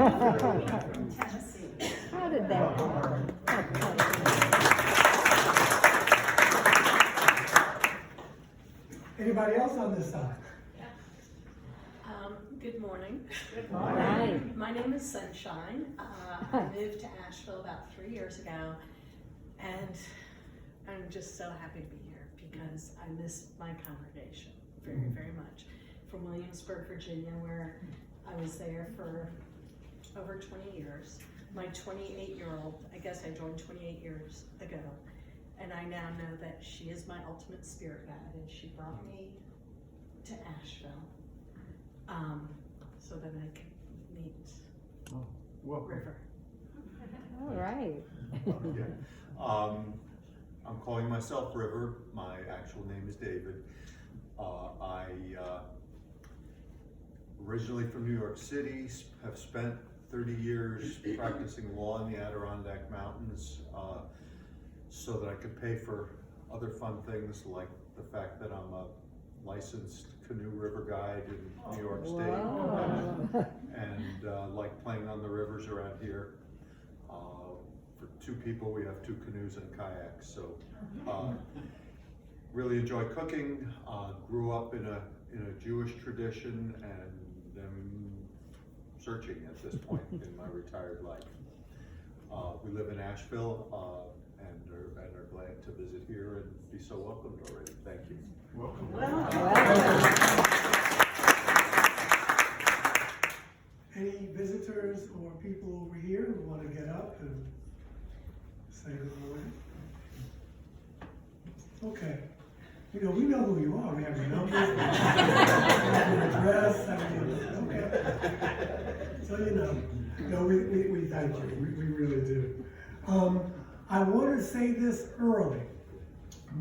How did that happen? Anybody else on this side? Good morning. Hi. My name is Sunshine. I moved to Asheville about 3 years ago, and I'm just so happy to be here because I miss my congregation very, very much. From Williamsburg, Virginia, where I was there for over 20 years. My 28-year-old, I guess I joined 28 years ago, and I now know that she is my ultimate spirit guide, and she brought me to Asheville. So that I can meet River. All right. I'm calling myself River. My actual name is David. I originally from New York City, have spent 30 years practicing law in the Adirondack Mountains so that I could pay for other fun things like the fact that I'm a licensed canoe river guide in New York State, and like playing on the rivers around here. For two people, we have 2 canoes and kayaks, so really enjoy cooking. Grew up in a Jewish tradition, and am searching at this point in my retired life. We live in Asheville, and are glad to visit here and be so welcomed already. Thank you. Welcome. Any visitors or people over here who want to get up and say good morning? Okay. You know, we know who you are. We have your number, we have your address. Okay. So you know. No, we thank you. We really do. I want to say this early,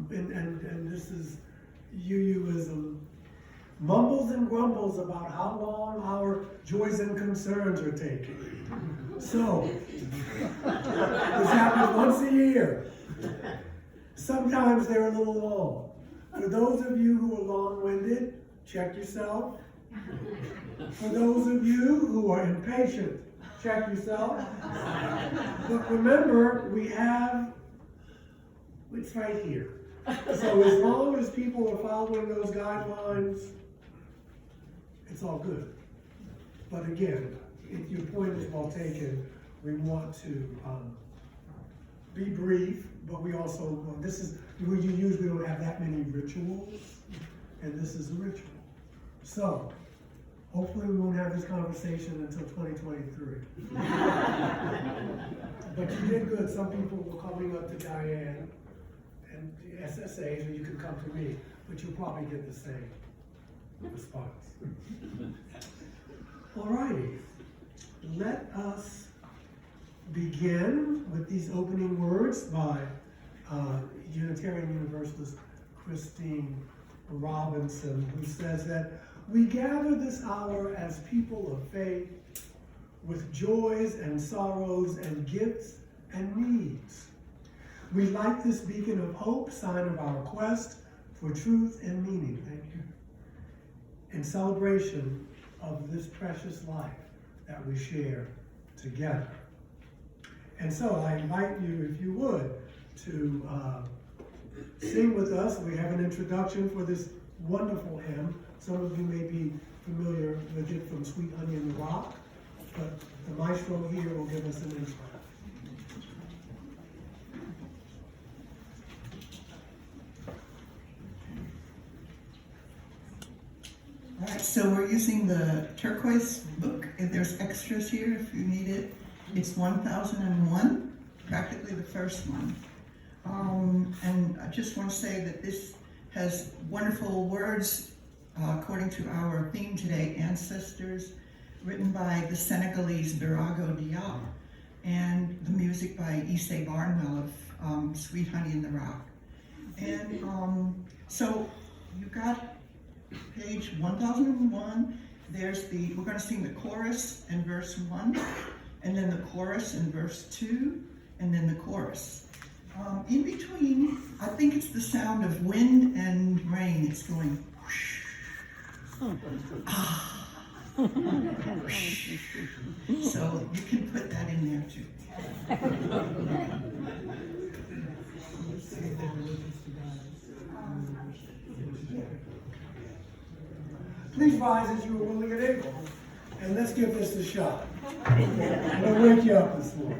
and this is UUism. Mumbles and grumbles about how long our joys and concerns are taking. So, this happens once a year. Sometimes they're a little long. For those of you who are long-winded, check yourself. For those of you who are impatient, check yourself. But remember, it's right here. So as long as people are following those guidelines, it's all good. But again, if your point is well taken, we want to be brief, but we also, we don't have that many rituals, and this is a ritual. So, hopefully we won't have this conversation until 2023. But you did good. Some people were coming up to Diane and the SSAs, or you can come to me, but you'll probably get the same response. All righty. Let us begin with these opening words by Unitarian Universalist Christine Robinson, who says that we gather this hour as people of faith with joys and sorrows and gifts and needs. We light this beacon of hope, sign of our quest for truth and meaning, thank you, in celebration of this precious life that we share together. And so I invite you, if you would, to sing with us. We have an introduction for this wonderful hymn. Some of you may be familiar with it from Sweet Honey in the Rock, but the maestro here will give us an intro. All right, so we're using the turquoise book, and there's extras here if you need it. It's 1001, practically the first one. And I just want to say that this has wonderful words according to our theme today, Ancestors, written by the Senegalese Birago Diop, and the music by Issei Barnwell of Sweet Honey in the Rock. And so you got page 1001. We're going to sing the chorus in verse 1, and then the chorus in verse 2, and then the chorus. In between, I think it's the sound of wind and rain. It's going whoosh, ah, So you can put that in there too. Please rise as you are willing and able, and let's give this a shot. I'm gonna wake you up this morning.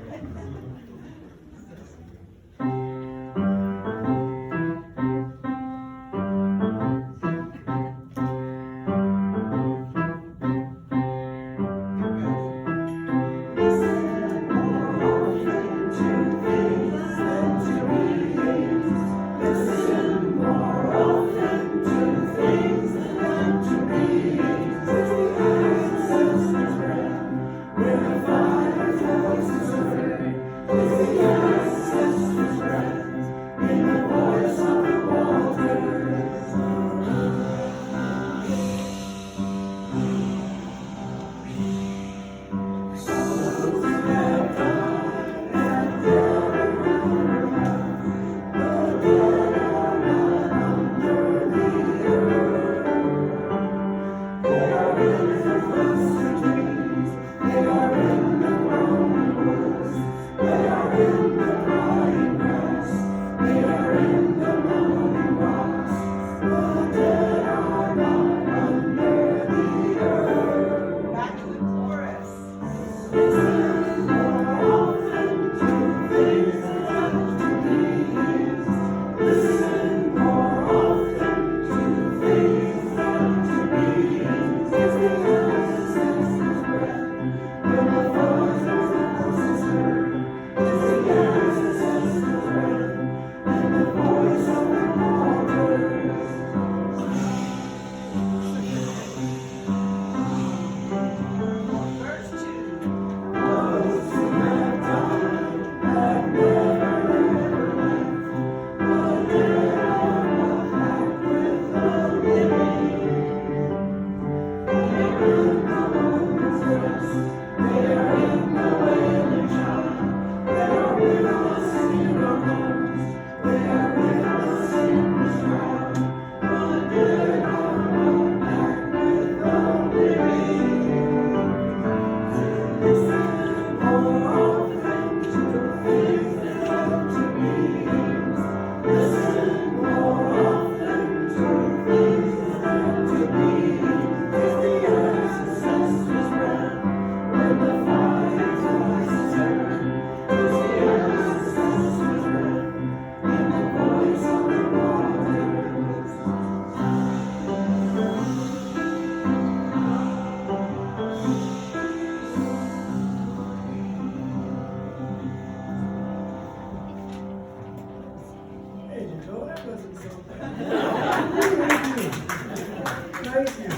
Thank you.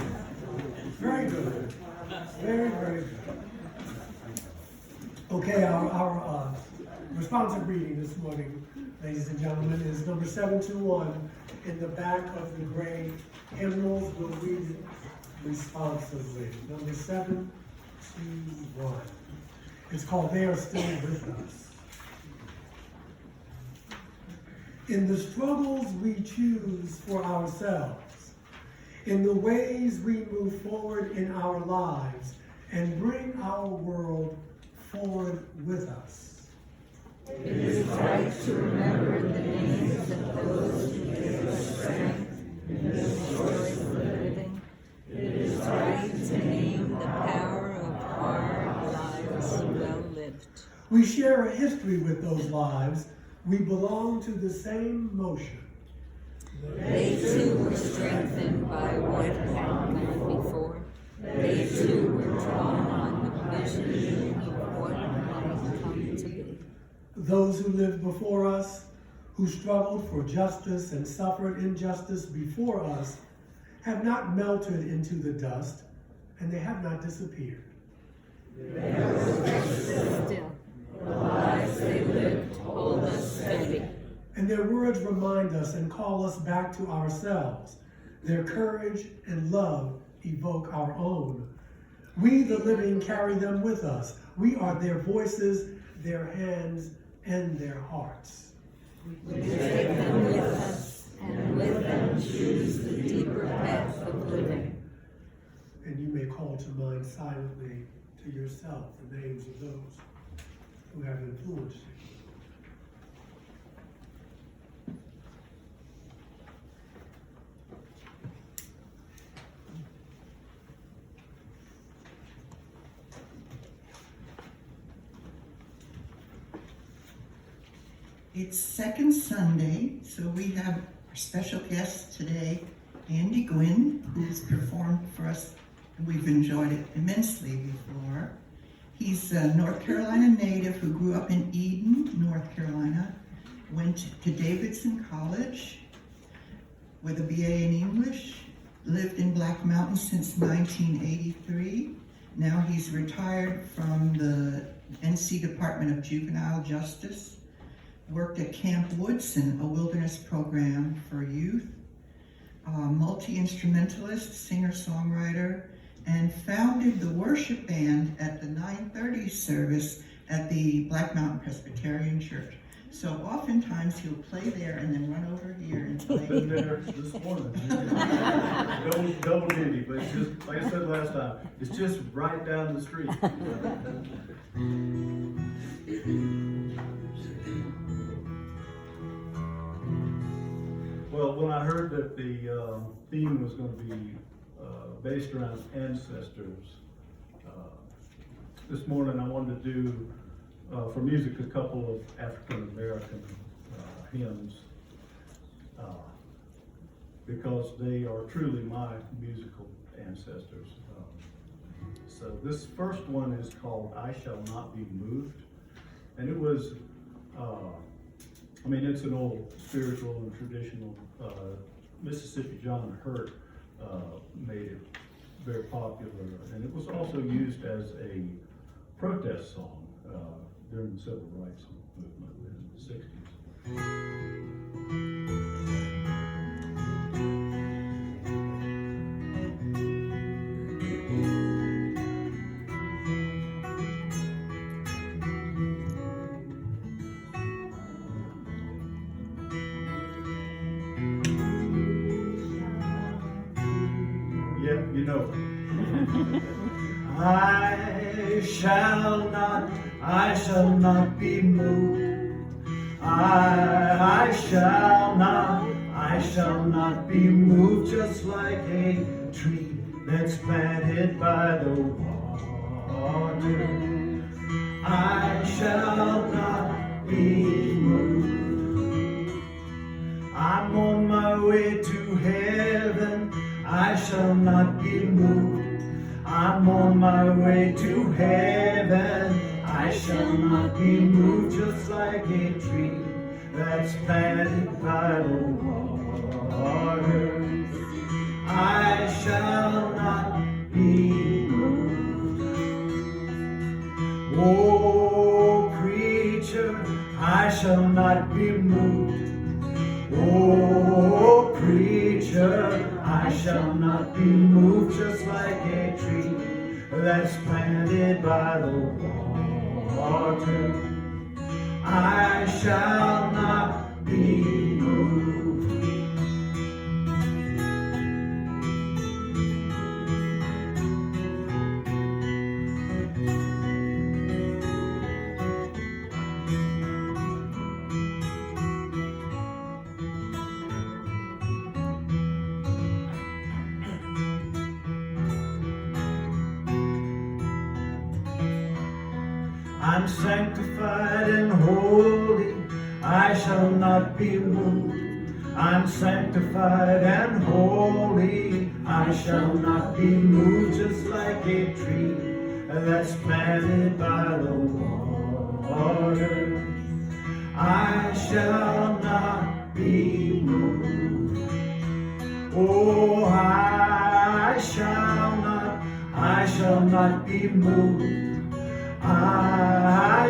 Very good. Very, very good. Okay, our responsive reading this morning, ladies and gentlemen, is number 721 in the back of the gray hymnals. We'll read it responsively. Number 721. It's called They Are Still With Us. In the struggles we choose for ourselves, in the ways we move forward in our lives and bring our world forward with us. It is right to remember the names of those who give us strength in the joys of living. It is right to name the power of hard lives well lived. We share a history with those lives. We belong to the same motion. They too were strengthened by what had gone before. They too were drawn on the vision of what might come to be. Those who lived before us, who struggled for justice and suffered injustice before us, have not melted into the dust, and they have not disappeared. Still, the lives they lived hold us steady. And their words remind us and call us back to ourselves. Their courage and love evoke our own. We, the living, carry them with us. We are their voices, their hands, and their hearts. We take them with us, and with them choose the deeper path of living. And you may call to mind silently to yourself the names of those who have influenced you. It's second Sunday, so we have our special guest today, Andy Gwynn, who's performed for us, and we've enjoyed it immensely before. He's a North Carolina native who grew up in Eden, North Carolina, went to Davidson College with a BA in English, lived in Black Mountain since 1983. Now he's retired from the NC Department of Juvenile Justice, worked at Camp Woodson, a wilderness program for youth, multi-instrumentalist, singer-songwriter, and founded the worship band at the 9:30 service at the Black Mountain Presbyterian Church. So oftentimes he'll play there and then run over here and play. Been there this morning. Double duty, but it's just, like I said last time, it's just right down the street. Well, when I heard that the theme was going to be based around ancestors, this morning I wanted to do for music a couple of African American hymns because they are truly my musical ancestors. So this first one is called "I Shall Not Be Moved," and it was, it's an old spiritual and traditional. Mississippi John Hurt made it very popular, and it was also used as a protest song during the civil rights movement in the 60s. Yep, you know it. I shall not be moved. I shall not be moved, just like a tree that's planted by the water. I shall not be moved. I'm on my way to heaven. I shall not be moved. I'm on my way to heaven. I shall not be moved, just like a tree that's planted by the water. I shall not be moved. Oh, preacher, I shall not be moved. Oh, preacher, I shall not be moved, just like a tree that's planted by the water. I shall not be moved. I'm sanctified and holy, I shall not be moved. I'm sanctified and holy, I shall not be moved, just like a tree that's planted by the water. I shall not be moved. Oh, I shall not be moved. I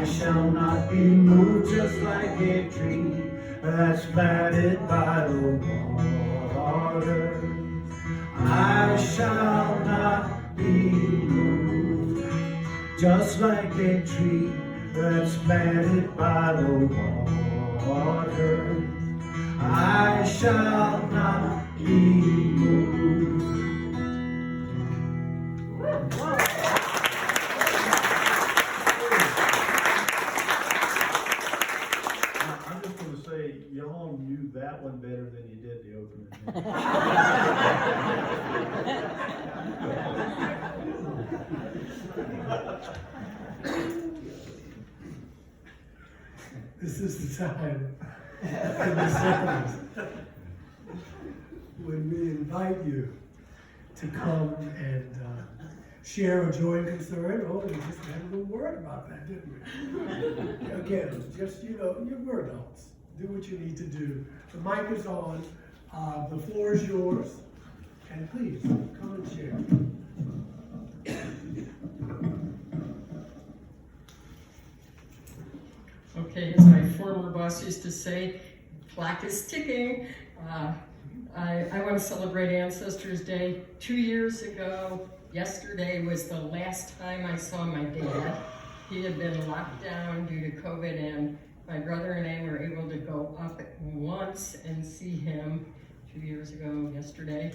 shall not be moved, just like a tree that's planted by the water. I shall not be moved, just like a tree that's planted by the water. I shall not be moved. This is the time in the service when we invite you to come and share a joy and concern. Oh, we just had a little word about that, didn't we? Again, just, we're adults. Do what you need to do. The mic is on. The floor is yours. And please, come and share. Okay, as my former boss used to say, clock is ticking. I want to celebrate Ancestors Day. 2 years ago, yesterday was the last time I saw my dad. He had been locked down due to COVID, and my brother and I were able to go up once and see him 2 years ago yesterday.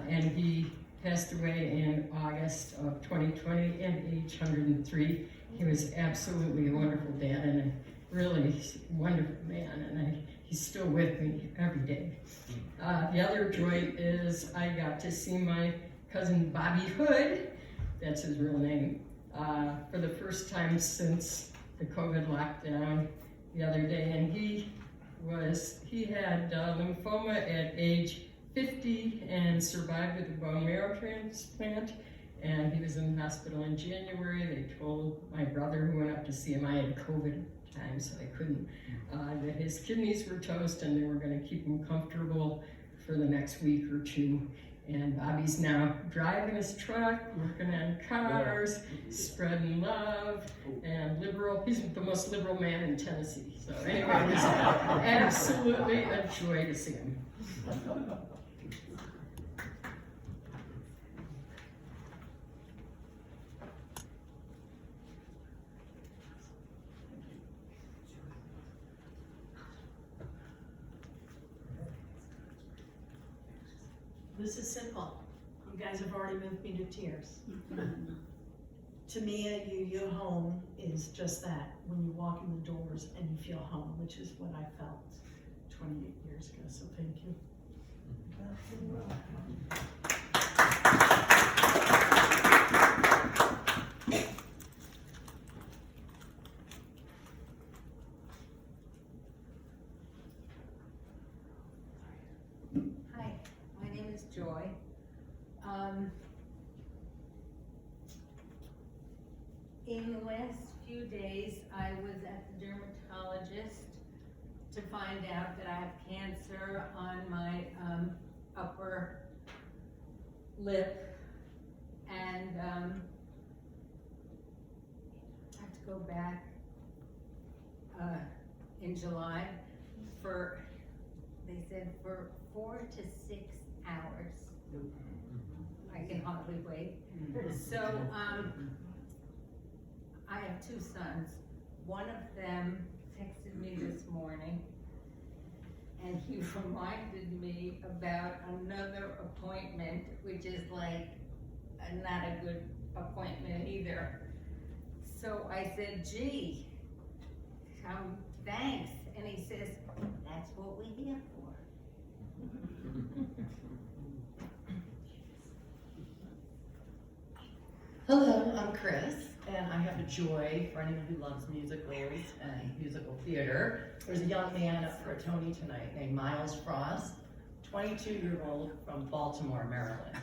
And he passed away in August of 2020 at age 103. He was absolutely a wonderful dad and a really wonderful man, and he's still with me every day. The other joy is I got to see my cousin Bobby Hood, that's his real name, for the first time since the COVID lockdown the other day, and he had lymphoma at age 50 and survived with a bone marrow transplant. And he was in the hospital in January. They told my brother who went up to see him, I had COVID at the time, so I couldn't, that his kidneys were toast and they were gonna keep him comfortable for the next week or two. And Bobby's now driving his truck, working on cars, spreading love, and liberal. He's the most liberal man in Tennessee. So anyway, it was absolutely a joy to see him. This is simple. You guys have already moved me to tears. To me, a UU home is just that, when you walk in the doors and you feel home, which is what I felt 28 years ago, so thank you. Hi, my name is Joy. In the last few days, I was at the dermatologist to find out that I have cancer on my upper lip, and I have to go back in July they said for 4 to 6 hours. I can hardly wait. So I have 2 sons. One of them texted me this morning, and he reminded me about another appointment, which is like not a good appointment either. So I said, gee, thanks. And he says, that's what we're here for. Hello, I'm Chris, and I have a joy for anyone who loves musicals and musical theater. There's a young man up for a Tony tonight named Miles Frost, 22-year-old from Baltimore, Maryland.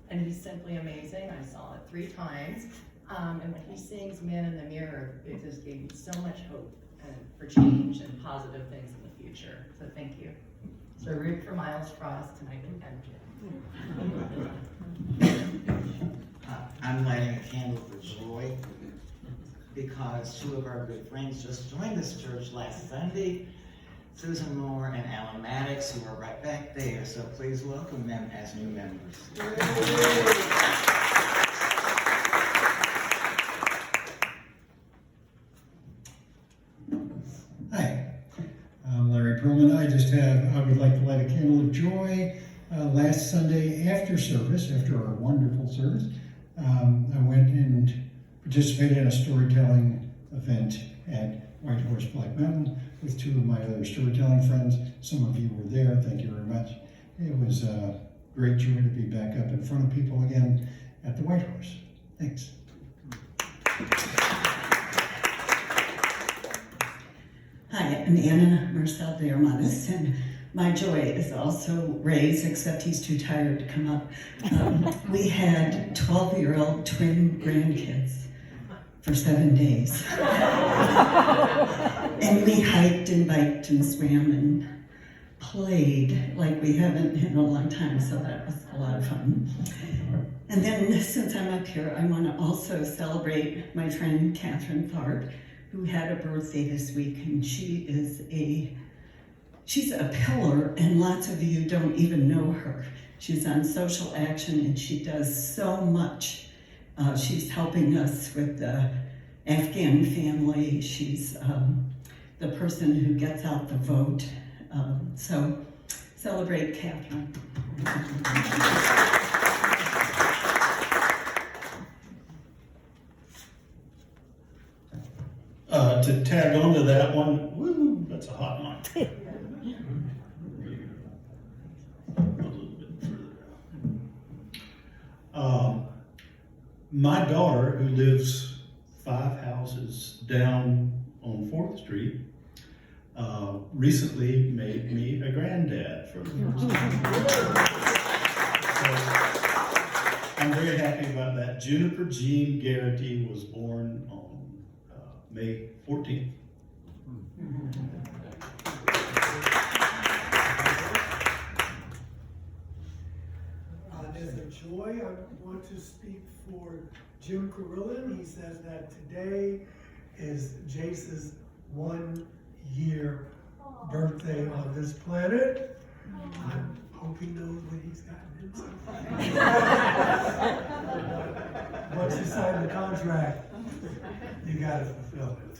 And he's simply amazing. I saw it 3 times. And when he sings Man in the Mirror, it just gave me so much hope for change and positive things in the future. So thank you. So root for Miles Frost tonight again. I'm lighting a candle for joy because 2 of our good friends just joined this church last Sunday, Susan Moore and Alan Maddox, who are right back there. So please welcome them as new members. Hi, I'm Larry Perlman. I would like to light a candle of joy. Last Sunday after service, after our wonderful service, I went and participated in a storytelling event at White Horse Black Mountain with 2 of my other storytelling friends. Some of you were there, thank you very much. It was great joy to be back up in front of people again at the White Horse. Thanks. Hi, I'm Anna Marcel de Armanis, and my joy is also Ray's, except he's too tired to come up. We had 12-year-old twin grandkids for 7 days. And we hiked and biked and swam and played like we haven't in a long time, so that was a lot of fun. And then since I'm up here, I want to also celebrate my friend Catherine Tharp, who had a birthday this week, and she's a pillar, and lots of you don't even know her. She's on social action, and she does so much. She's helping us with the Afghan family. She's the person who gets out the vote. So celebrate Catherine. To tag on to that one, woo, that's a hot mic. A little bit further. My daughter, who lives 5 houses down on 4th Street, recently made me a granddad for the first time. So, I'm very happy about that. Juniper Jean Garrity was born on May 14th. There's a joy. I want to speak for Jim Carillon. He says that today is Jace's 1-year birthday on this planet. I hope he knows what he's gotten himself. Once you sign the contract, you gotta fulfill it.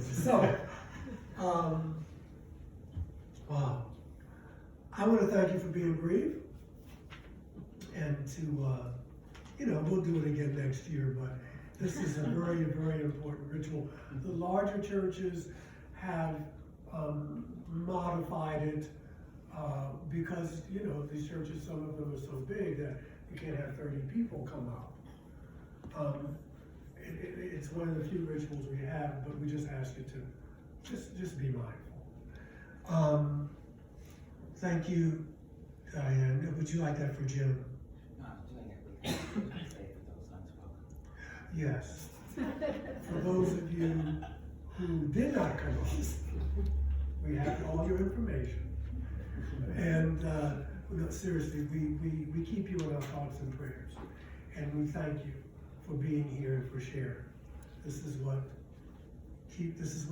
So, wow. I want to thank you for being brief, and to, we'll do it again next year, but this is a very, very important ritual. The larger churches have modified it because, these churches, some of them are so big that you can't have 30 people come out. It's one of the few rituals we have, but we just ask you to just be mindful. Thank you, Diane. Would you like that for Jim? No, I'm doing it. We can say for those unspoken. Yes. For those of you who did not come on, we have all your information. And seriously, we keep you in our thoughts and prayers. And we thank you for being here and for sharing. This is life. These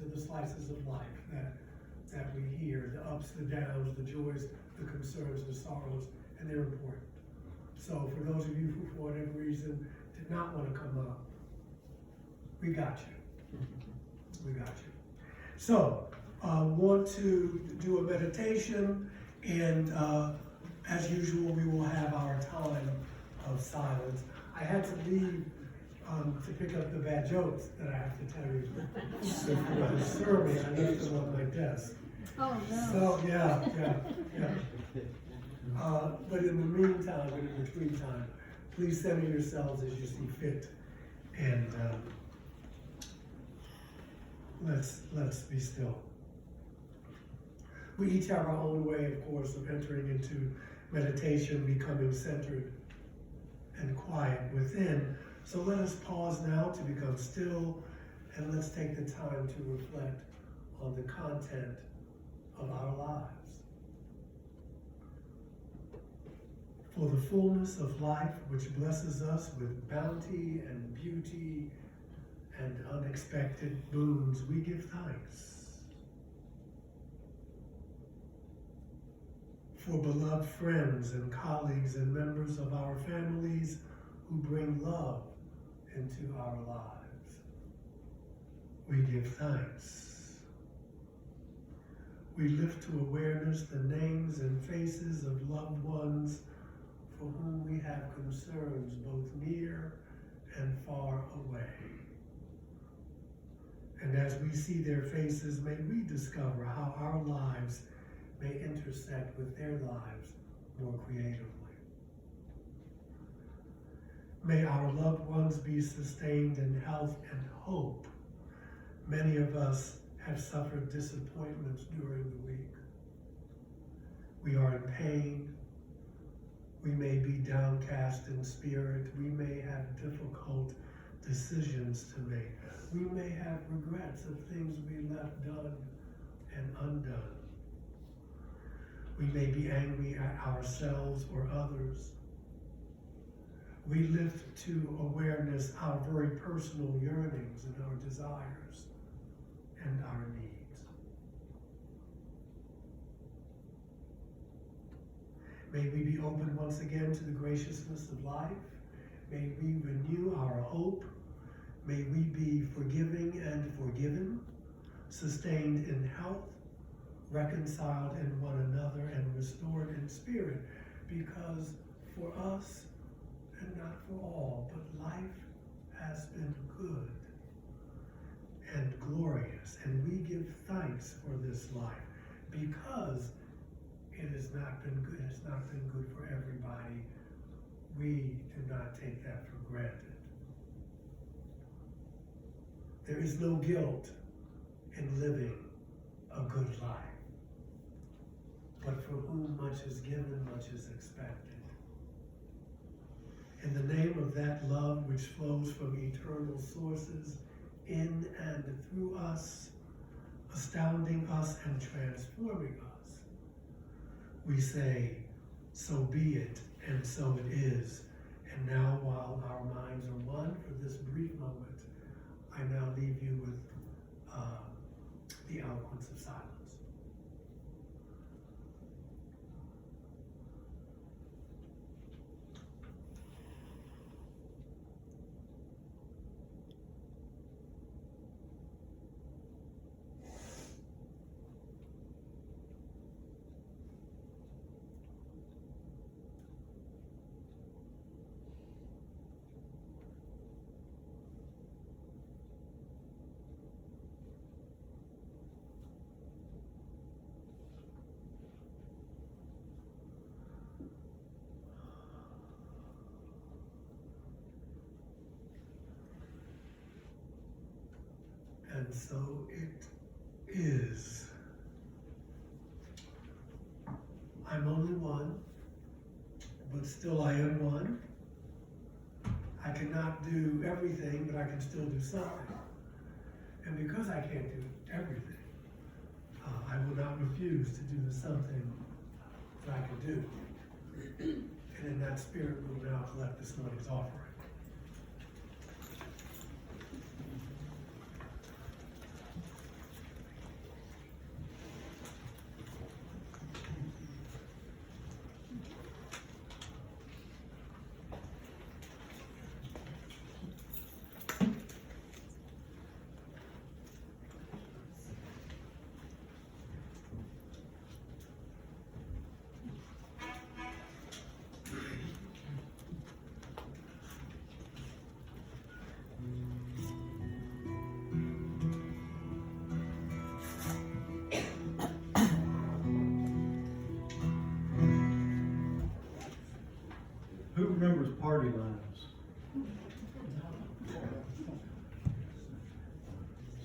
are the slices of life that we hear, the ups, the downs, the joys, the concerns, the sorrows, and they're important. So for those of you who, for whatever reason, did not want to come up, we got you. We got you. So, want to do a meditation, and as usual, we will have our time of silence. I had to leave to pick up the bad jokes that I have to tell you before the sermon. I left them on my desk. Oh, no. So, yeah. But in the meantime, in between time, please center yourselves as you see fit. And let's be still. We each have our own way, of course, of entering into meditation, becoming centered and quiet within. So let us pause now to become still, and let's take the time to reflect on the content of our lives. For the fullness of life which blesses us with bounty and beauty and unexpected boons, we give thanks. For beloved friends and colleagues and members of our families who bring love into our lives, we give thanks. We lift to awareness the names and faces of loved ones for whom we have concerns both near and far away. And as we see their faces, may we discover how our lives may intersect with their lives more creatively. May our loved ones be sustained in health and hope. Many of us have suffered disappointments during the week. We are in pain. We may be downcast in spirit. We may have difficult decisions to make. We may have regrets of things we left done and undone. We may be angry at ourselves or others. We lift to awareness our very personal yearnings and our desires and our needs. May we be open once again to the graciousness of life. May we renew our hope. May we be forgiving and forgiven, sustained in health, reconciled in one another, and restored in spirit, because for us, and not for all, but life has been good and glorious, and we give thanks for this life, because it has not been good. It's not been good for everybody. We do not take that for granted. There is no guilt in living a good life. But for whom much is given, much is expected. In the name of that love which flows from eternal sources, in and through us, astounding us and transforming us, we say, so be it, and so it is. And now, while our minds are one for this brief moment, I now leave you with the eloquence of silence. And so it is. I'm only one, but still I am one. I cannot do everything, but I can still do something. And because I can't do everything, I will not refuse to do the something that I can do. And in that spirit, we will now collect this morning's offering. Who remembers party lines?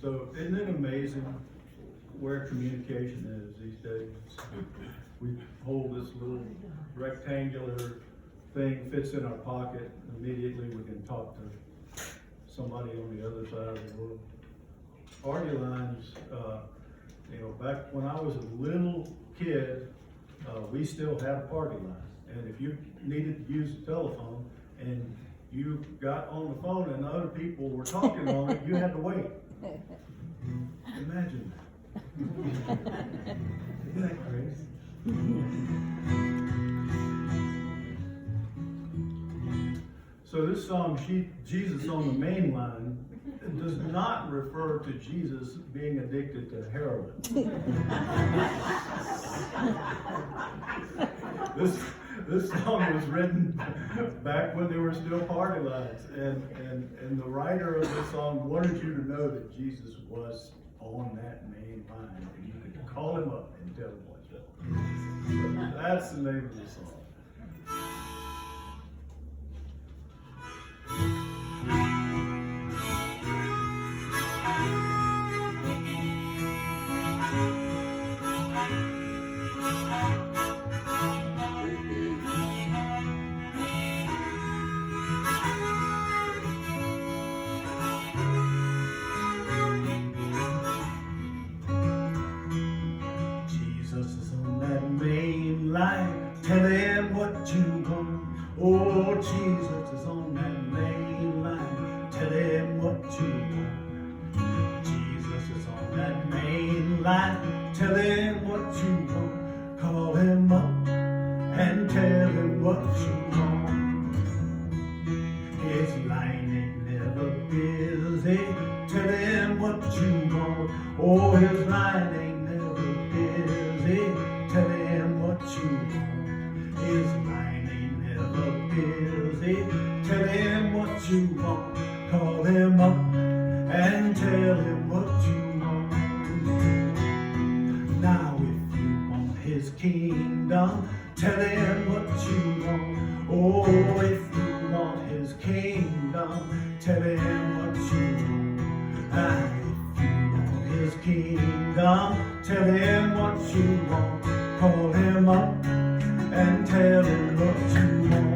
So isn't it amazing where communication is these days? We hold this little rectangular thing, fits in our pocket, immediately we can talk to somebody on the other side of the world. Party lines, back when I was a little kid, we still had a party line. And if you needed to use the telephone and you got on the phone and other people were talking on it, you had to wait. Imagine that. Isn't that crazy? So this song, Jesus on the Main Line, does not refer to Jesus being addicted to heroin. This song was written back when there were still party lines, and the writer of the song wanted you to know that Jesus was on that main line, and you could call him up and tell him what's up. So that's the name of the song. Oh, Jesus is on that main line. Tell him what you want. Jesus is on that main line. Tell him what you want. Call him up and tell him what you want. His line ain't never busy. Tell him what you want. Oh, his line ain't never busy. Tell him what you want. His line ain't never busy. Tell him what you want. Call him up and tell him what you want. Now if you want his kingdom, tell him what you want. Oh, if you want his kingdom, tell him what you want. And if you want his kingdom, tell him what you want. Call him up and tell him what you want.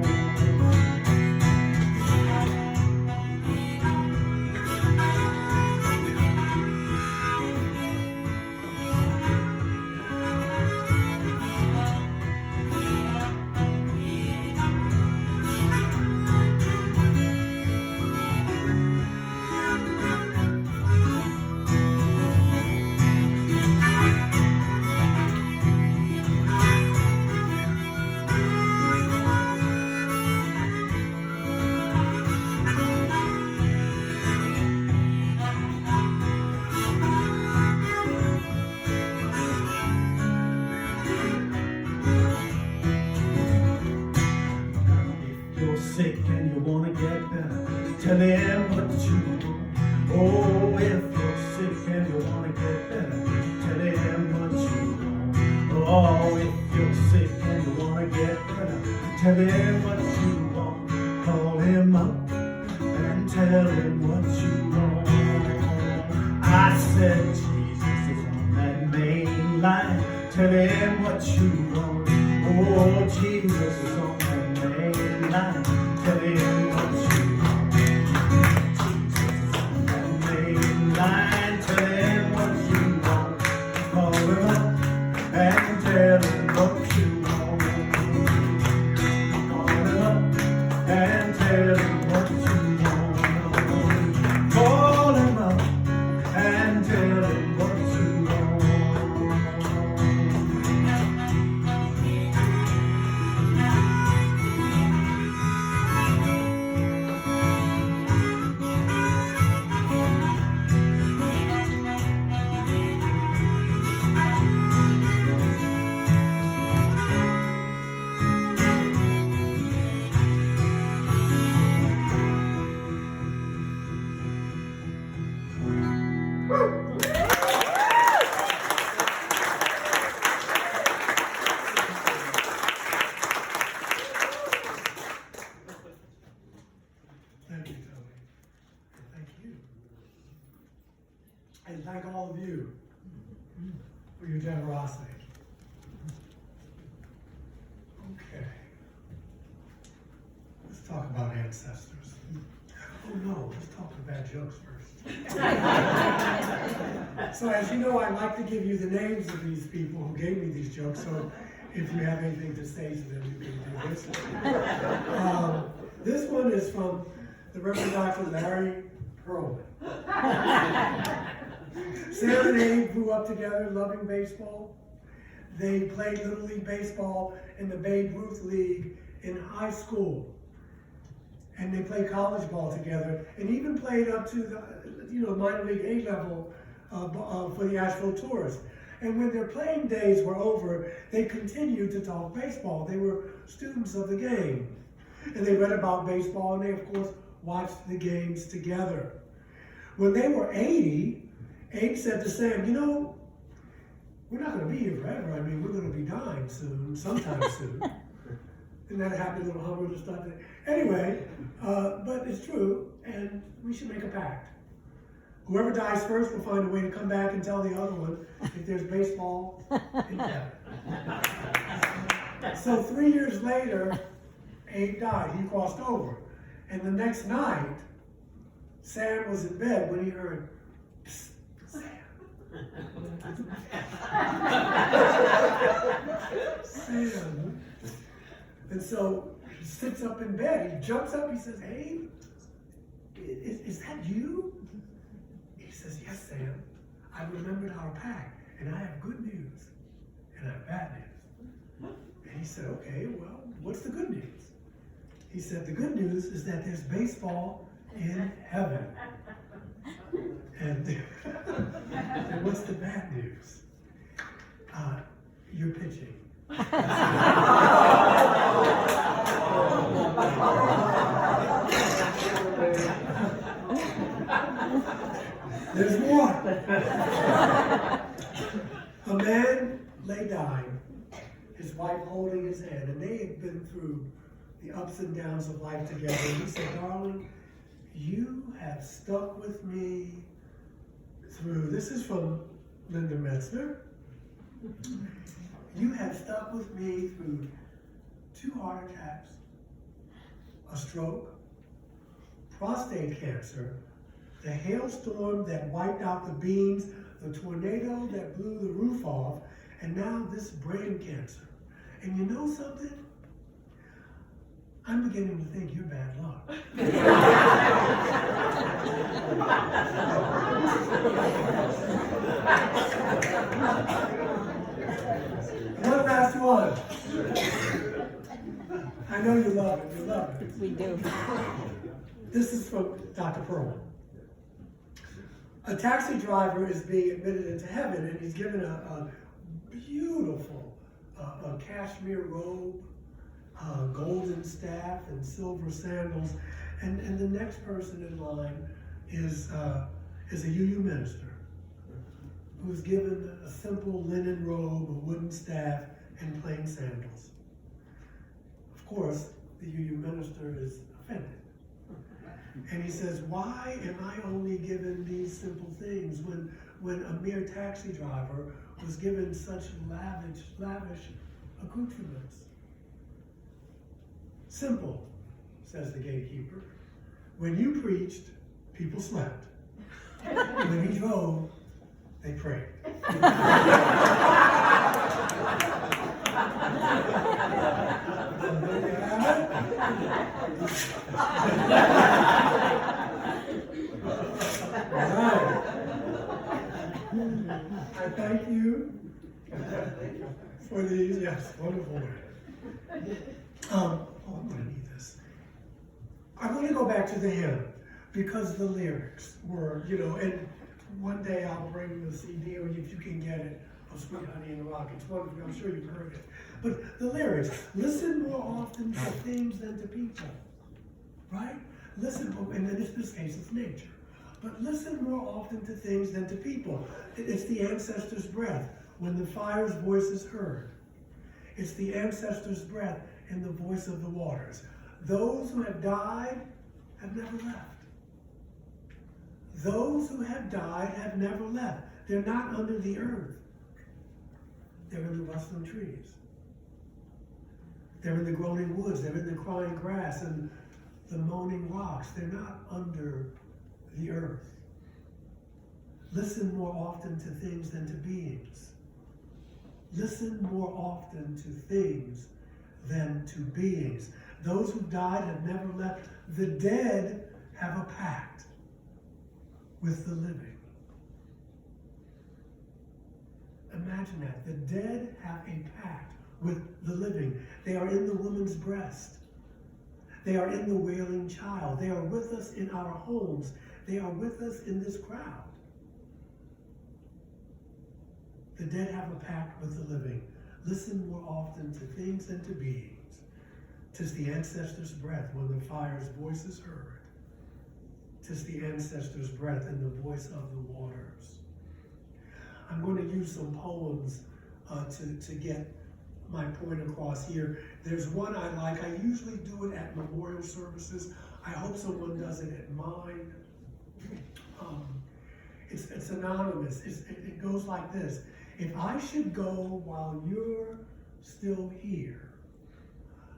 Sick and you wanna get better, tell him what you want. Oh, if you're sick and you wanna get better, tell him what you want. Oh, if you're sick and you wanna get better, tell him what you want. Call him up and tell him what you want. I said Jesus is on that main line. Tell him what you want. Oh, Jesus is on that main line. Tell him what you want. Jesus is on that main line. Tell him what you want. Call him up and tell him what you want. Call him up and tell him what you want. Call him up and tell him what you want. Thank you, Tony. Thank you. And thank all of you for your generosity. Okay. Let's talk about ancestors. Oh no, let's talk about bad jokes first. So as you know, I like to give you the names of these people who gave me these jokes, so if you have anything to say to them, you can do this. This one is from the Reverend Dr. Larry Perlman. Sam and Abe grew up together, loving baseball. They played Little League Baseball in the Babe Ruth League in high school. And they played college ball together, and even played up to the minor league A level for the Asheville Tourists. And when their playing days were over, they continued to talk baseball. They were students of the game. And they read about baseball, and they, of course, watched the games together. When they were 80, Abe said to Sam, we're not going to be here forever. I mean, we're going to be dying soon, sometime soon. Isn't that a happy little hummer to start there? Anyway, but it's true, and we should make a pact. Whoever dies first will find a way to come back and tell the other one if there's baseball in heaven. So 3 years later, Abe died. He crossed over. And the next night, Sam was in bed when he heard, "Psst, Sam." Sam. And so He sits up in bed, he jumps up, he says, "Hey, is that you?" He says, "Yes, Sam. I remembered our pact, and I have good news, and I have bad news." And he said, "Okay, well, what's the good news?" He said, "The good news is that there's baseball in heaven." And and what's the bad news? You're pitching. There's more. A man lay dying, his wife holding his hand, and they had been through the ups and downs of life together. And he said, "Darling, you have stuck with me through," this is from Linda Metzner, "You have stuck with me through 2 heart attacks, a stroke, prostate cancer, the hailstorm that wiped out the beans, the tornado that blew the roof off, and now this brain cancer. And you know something? I'm beginning to think you're bad luck." One last one. I know you love it, you love it. We do. This is from Dr. Perlman. A taxi driver is being admitted into heaven, and he's given a beautiful cashmere robe, golden staff, and silver sandals. And the next person in line is a UU minister who's given a simple linen robe, a wooden staff, and plain sandals. Of course, the UU minister is offended. And he says, "Why am I only given these simple things when a mere taxi driver was given such lavish accoutrements?" "Simple," says the gatekeeper. "When you preached, people slept. When he drove, they prayed." I thank you for these, yes, wonderful. I'm going to need this. I want to go back to the hymn because the lyrics were, and one day I'll bring the CD, or if you can get it, of Sweet Honey in the Rock. It's wonderful. I'm sure you've heard it. But the lyrics, listen more often to things than to people, right? Listen, and in this case, it's nature. But listen more often to things than to people. It's the ancestor's breath when the fire's voice is heard. It's the ancestor's breath in the voice of the waters. Those who have died have never left. Those who have died have never left. They're not under the earth. They're in the rustling trees. They're in the groaning woods. They're in the crying grass and the moaning rocks. They're not under the earth. Listen more often to things than to beings. Listen more often to things than to beings. Those who died have never left. The dead have a pact with the living. Imagine that. The dead have a pact with the living. They are in the woman's breast. They are in the wailing child. They are with us in our homes. They are with us in this crowd. The dead have a pact with the living. Listen more often to things than to beings. 'Tis the ancestor's breath when the fire's voice is heard. 'Tis the ancestor's breath in the voice of the waters. I'm going to use some poems to get my point across here. There's one I like. I usually do it at memorial services. I hope someone does it at mine. It's anonymous. It goes like this. If I should go while you're still here,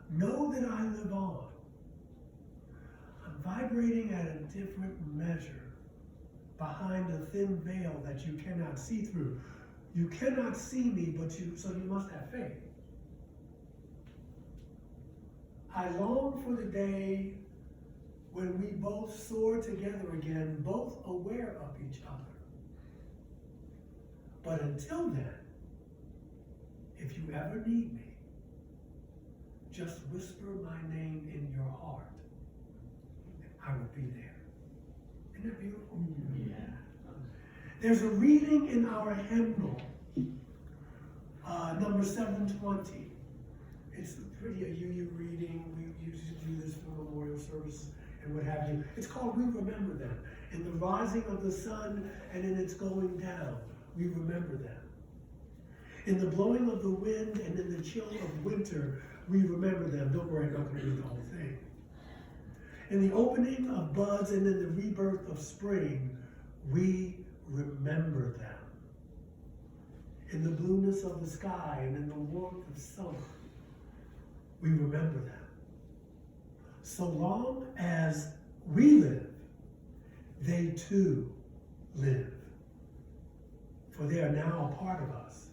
know that I live on. I'm vibrating at a different measure behind a thin veil that you cannot see through. You cannot see me, so you must have faith. I long for the day when we both soar together again, both aware of each other. But until then, if you ever need me, just whisper my name in your heart. I will be there. Isn't that beautiful? Yeah. There's a reading in our hymnal, number 720. It's pretty a UU reading. We used to do this for memorial services and what have you. It's called We Remember Them. In the rising of the sun and in its going down, we remember them. In the blowing of the wind and in the chill of winter, we remember them. Don't worry, I'm not going to read the whole thing. In the opening of buds and in the rebirth of spring, we remember them. In the blueness of the sky and in the warmth of summer, we remember them. So long as we live, they too live. For they are now a part of us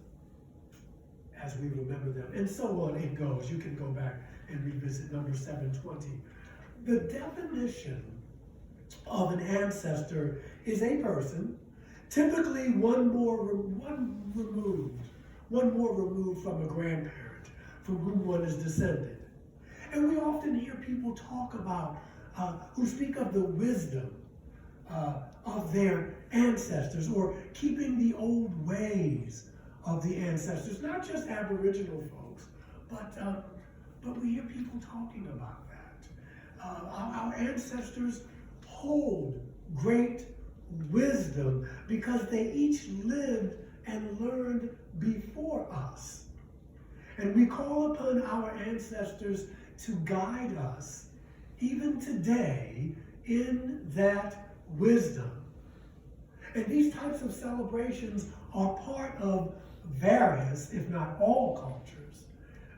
as we remember them. And so on it goes. You can go back and revisit number 720. The definition of an ancestor is a person, typically one more removed from a grandparent from whom one is descended. And we often hear people talk about, who speak of the wisdom of their ancestors, or keeping the old ways of the ancestors, not just Aboriginal folks, but we hear people talking about that. Our ancestors hold great wisdom because they each lived and learned before us. And we call upon our ancestors to guide us, even today, in that wisdom. And these types of celebrations are part of various, if not all, cultures,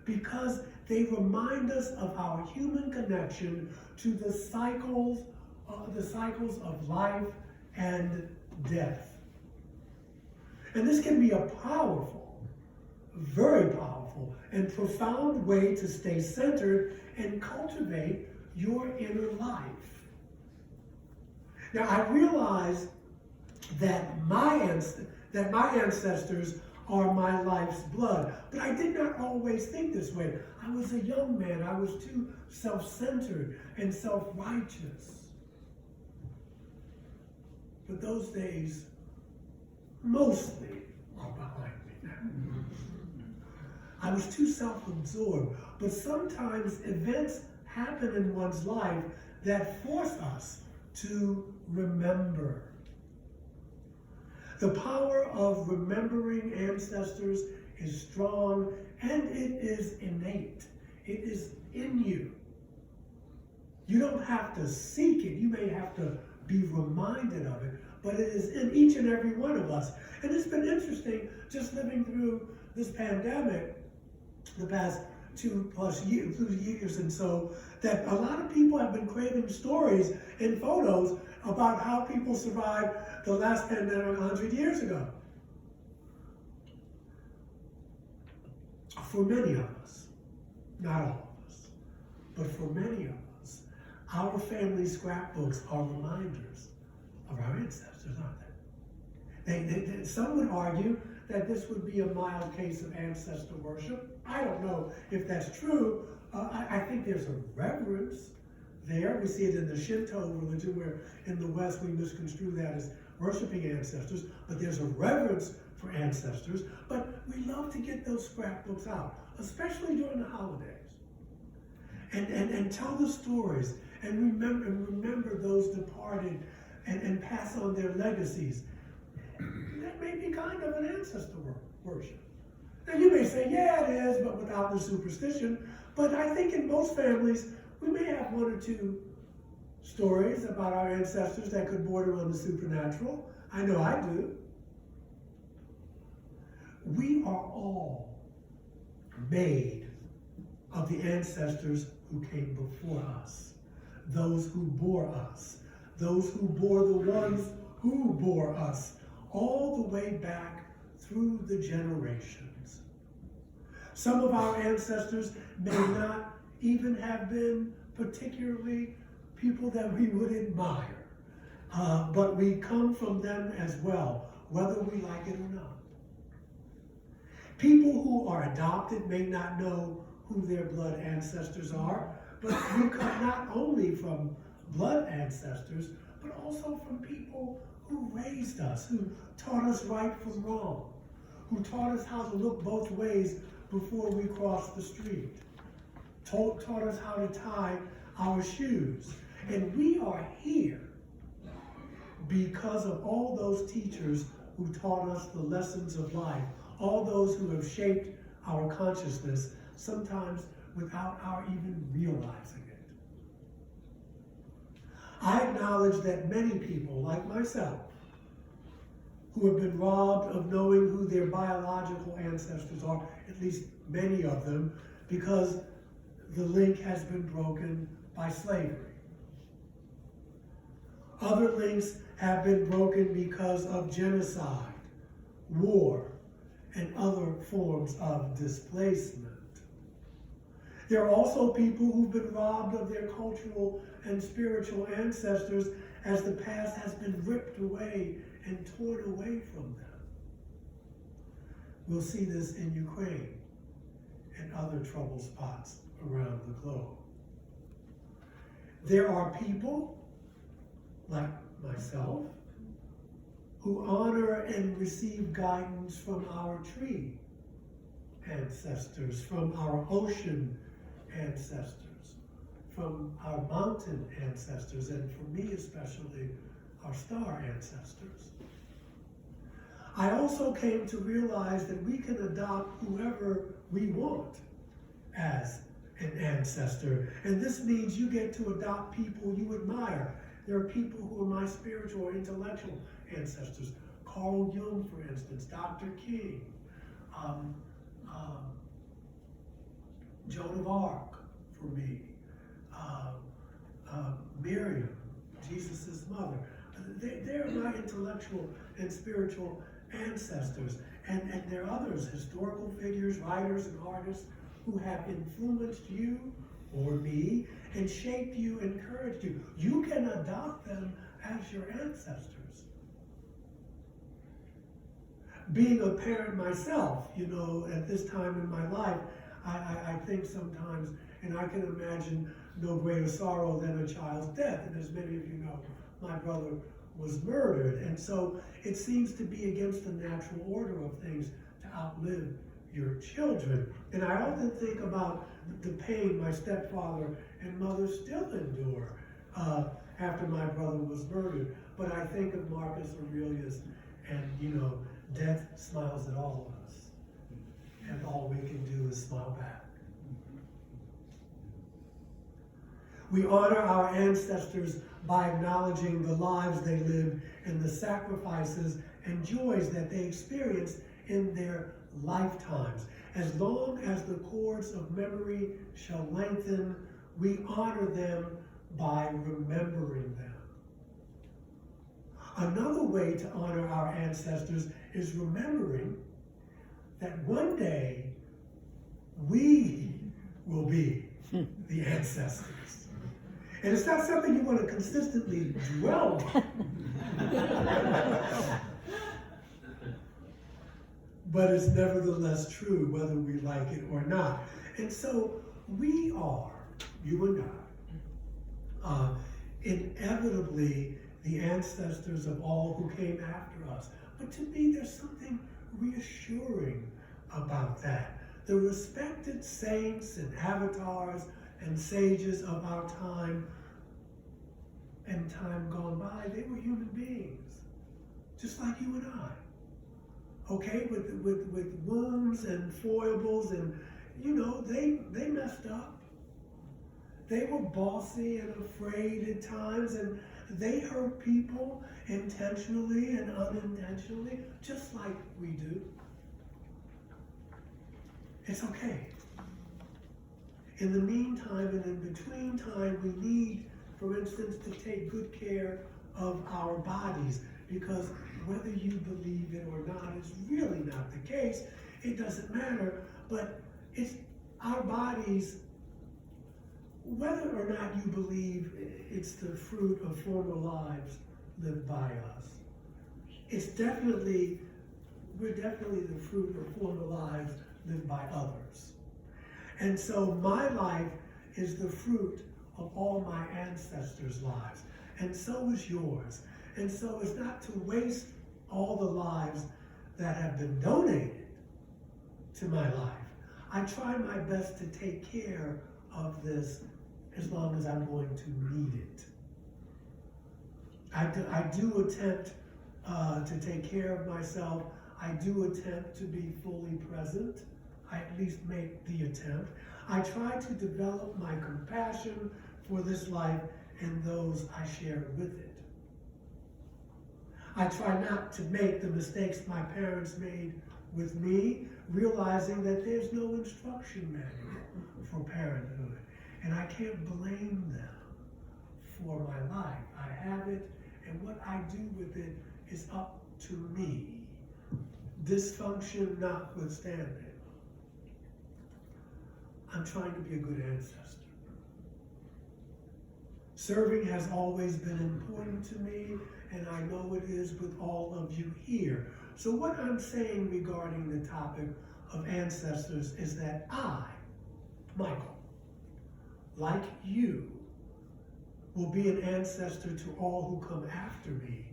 because they remind us of our human connection to the cycles of life and death. And this can be a powerful, very powerful, and profound way to stay centered and cultivate your inner life. Now, I realize that my ancestors are my life's blood, but I did not always think this way. I was a young man. I was too self-centered and self-righteous. But those days mostly are behind me now. I was too self-absorbed, but sometimes events happen in one's life that force us to remember. The power of remembering ancestors is strong, and it is innate. It is in you. You don't have to seek it. You may have to be reminded of it, but it is in each and every one of us. And it's been interesting just living through this pandemic the past 2+ years and so, that a lot of people have been craving stories and photos about how people survived the last pandemic 100 years ago. For many of us, not all of us, but for many of us, our family scrapbooks are reminders of our ancestors, aren't they? Some would argue that this would be a mild case of ancestor worship. I don't know if that's true. I think there's a reverence there. We see it in the Shinto religion, where in the West we misconstrue that as worshiping ancestors, but there's a reverence for ancestors. But we love to get those scrapbooks out, especially during the holidays, and tell the stories and remember those departed and pass on their legacies. That may be kind of an ancestor worship. Now you may say, yeah, it is, but without the superstition. But I think in most families, we may have one or two stories about our ancestors that could border on the supernatural. I know I do. We are all made of the ancestors who came before us, those who bore us, those who bore the ones who bore us, all the way back through the generations. Some of our ancestors may not even have been particularly people that we would admire. But we come from them as well, whether we like it or not. People who are adopted may not know who their blood ancestors are, but we come not only from blood ancestors, but also from people who raised us, who taught us right from wrong, who taught us how to look both ways before we crossed the street, taught us how to tie our shoes. And we are here because of all those teachers who taught us the lessons of life, all those who have shaped our consciousness, sometimes without our even realizing it. I acknowledge that many people, like myself, who have been robbed of knowing who their biological ancestors are, at least many of them, because the link has been broken by slavery. Other links have been broken because of genocide, war, and other forms of displacement. There are also people who've been robbed of their cultural and spiritual ancestors as the past has been ripped away and torn away from them. We'll see this in Ukraine and other trouble spots around the globe. There are people, like myself, who honor and receive guidance from our tree ancestors, from our ocean ancestors, from our mountain ancestors, and for me especially, our star ancestors. I also came to realize that we can adopt whoever we want as an ancestor. And this means you get to adopt people you admire. There are people who are my spiritual or intellectual ancestors. Carl Jung, for instance, Dr. King, Joan of Arc, for me, Miriam, Jesus' mother. They're my intellectual and spiritual ancestors. And there are others, historical figures, writers, and artists who have influenced you or me and shaped you, encouraged you. You can adopt them as your ancestors. Being a parent myself, at this time in my life, I think sometimes, and I can imagine no greater sorrow than a child's death. And as many of you know, my brother was murdered. And so it seems to be against the natural order of things to outlive your children. And I often think about the pain my stepfather and mother still endure after my brother was murdered. But I think of Marcus Aurelius, and death smiles at all of us. And all we can do is smile back. We honor our ancestors by acknowledging the lives they lived and the sacrifices and joys that they experienced in their lifetimes. As long as the cords of memory shall lengthen, we honor them by remembering them. Another way to honor our ancestors is remembering that one day we will be the ancestors. And it's not something you want to consistently dwell on. But it's nevertheless true, whether we like it or not. And so we are, you and I, inevitably the ancestors of all who came after us. But to me, there's something reassuring about that. The respected saints and avatars and sages of our time and time gone by, they were human beings, just like you and I. Okay, with wounds and foibles, and they messed up. They were bossy and afraid at times, and they hurt people intentionally and unintentionally, just like we do. It's okay. In the meantime and in between time, we need, for instance, to take good care of our bodies, because whether you believe it or not is really not the case. It doesn't matter, but it's our bodies whether or not you believe it's the fruit of former lives lived by us, we're definitely the fruit of former lives lived by others. And so my life is the fruit of all my ancestors' lives, and so is yours. And so it's not to waste all the lives that have been donated to my life. I try my best to take care of this as long as I'm going to need it. I do attempt to take care of myself. I do attempt to be fully present. I at least make the attempt. I try to develop my compassion for this life and those I share with it. I try not to make the mistakes my parents made with me, realizing that there's no instruction manual for parenthood. And I can't blame them for my life. I have it, and what I do with it is up to me. Dysfunction notwithstanding. I'm trying to be a good ancestor. Serving has always been important to me, and I know it is with all of you here. So what I'm saying regarding the topic of ancestors is that I, Michael, like you, will be an ancestor to all who come after me,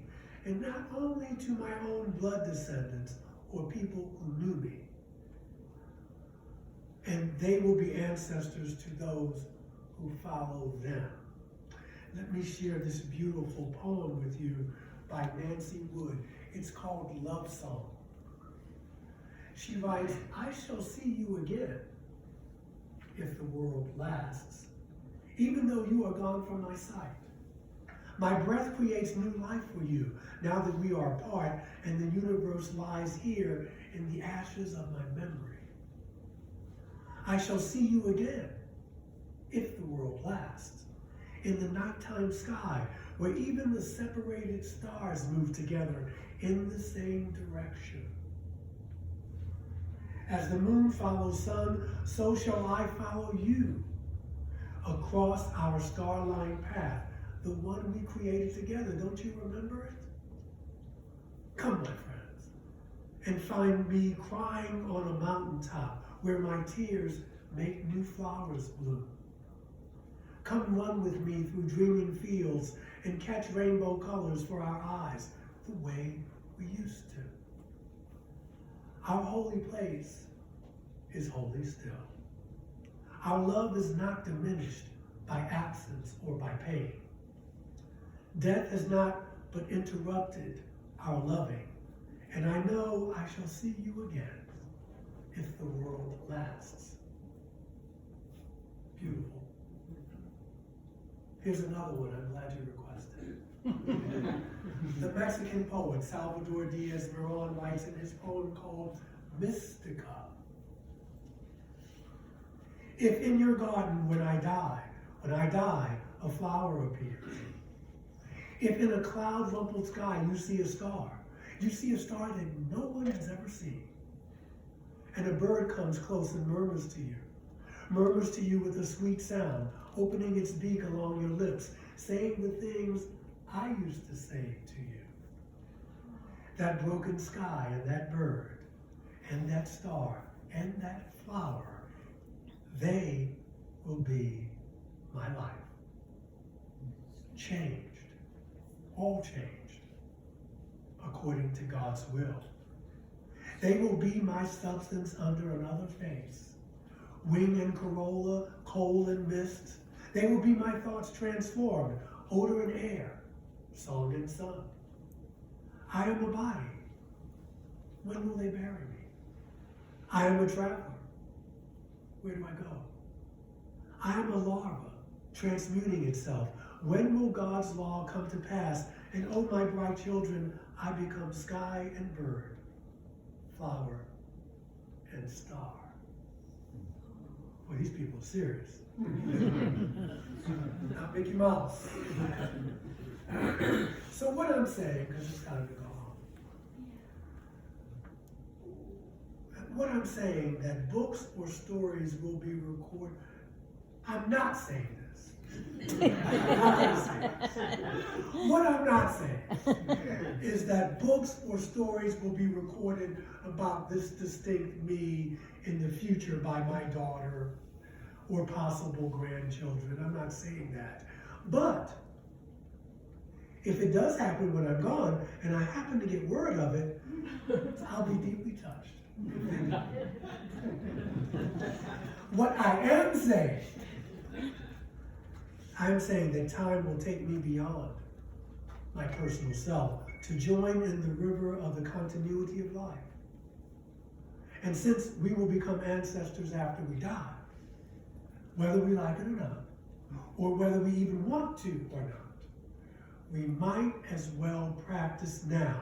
and not only to my own blood descendants or people who knew me. And they will be ancestors to those who follow them. Let me share this beautiful poem with you by Nancy Wood. It's called Love Song. She writes, I shall see you again if the world lasts, even though you are gone from my sight. My breath creates new life for you now that we are apart and the universe lies here in the ashes of my memory. I shall see you again if the world lasts, in the nighttime sky where even the separated stars move together in the same direction. As the moon follows sun, so shall I follow you across our star-lined path, the one we created together. Don't you remember it? Come, my friends, and find me crying on a mountaintop where my tears make new flowers bloom. Come run with me through dreaming fields and catch rainbow colors for our eyes the way we used to. Our holy place is holy still. Our love is not diminished by absence or by pain. Death has not but interrupted our loving, and I know I shall see you again if the world lasts. Beautiful. Here's another one I'm glad you requested. The Mexican poet Salvador Diaz-Moran writes in his poem called Mystica. If in your garden when I die, a flower appears. If in a cloud-rumpled sky you see a star that no one has ever seen. And a bird comes close and murmurs to you with a sweet sound, opening its beak along your lips, saying the things I used to say to you. That broken sky and that bird and that star and that flower, they will be my life. Changed, all changed, according to God's will. They will be my substance under another face. Wing and corolla, coal and mist. They will be my thoughts transformed, odor and air, song and sun. I am a body. When will they bury me? I am a traveler. Where do I go? I am a larva, transmuting itself. When will God's law come to pass? And oh, my bright children, I become sky and bird, flower and star. Boy, these people are serious. Not Mickey Mouse. So what I'm saying, because it's time to go home. What I'm saying, that books or stories will be recorded. I'm not saying that. What I'm not saying is that books or stories will be recorded about this distinct me in the future by my daughter or possible grandchildren. I'm not saying that. But if it does happen when I'm gone and I happen to get word of it, I'll be deeply touched. What I am saying, I'm saying that time will take me beyond my personal self to join in the river of the continuity of life. And since we will become ancestors after we die, whether we like it or not, or whether we even want to or not, we might as well practice now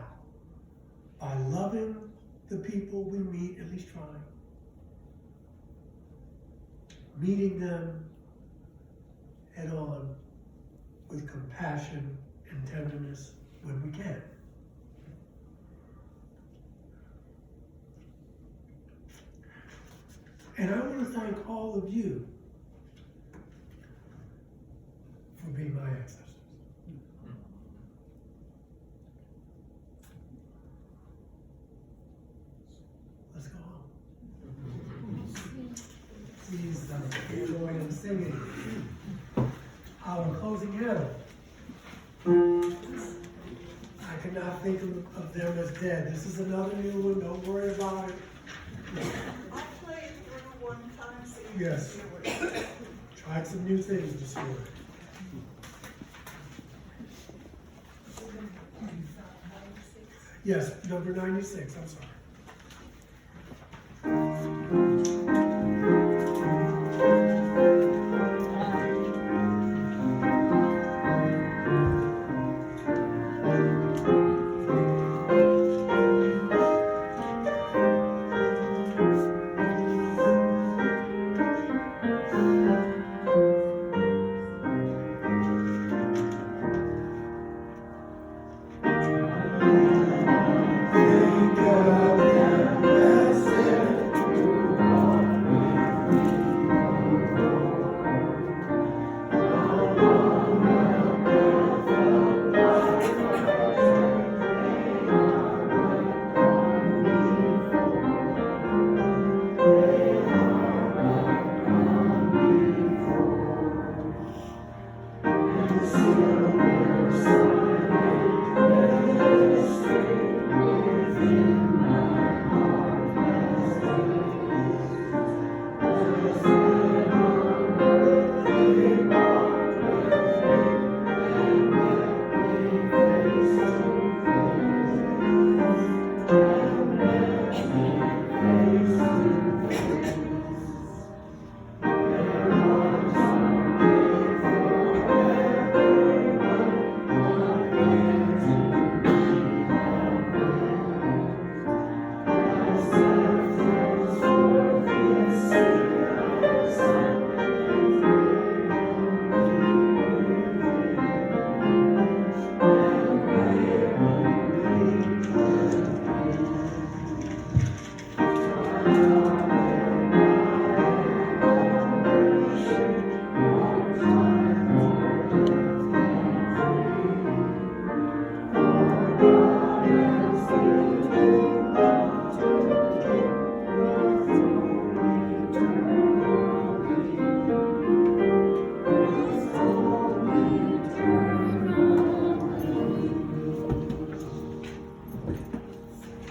by loving the people we meet, at least trying, meeting them head on with compassion and tenderness when we can. And I want to thank all of you for being my ancestors. Let's go home. Please enjoy and singing our closing hymn. I cannot think of them as dead. This is another new one. Don't worry about it. I played through one time, so you Yes. can hear it. Tried some new things this morning. Yes, number 96, I'm sorry.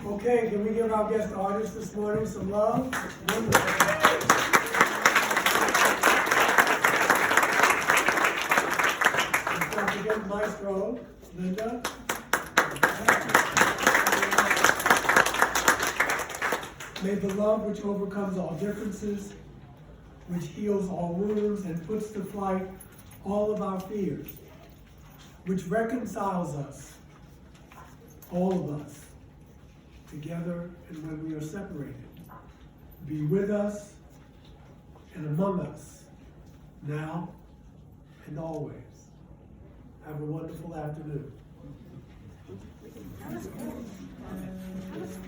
Okay, can we give our guest artist this morning some love? Let's not forget Maestro, Linda. May the love which overcomes all differences, which heals all wounds and puts to flight all of our fears, which reconciles us, all of us, together and when we are separated, be with us and among us, now and always. Have a wonderful afternoon.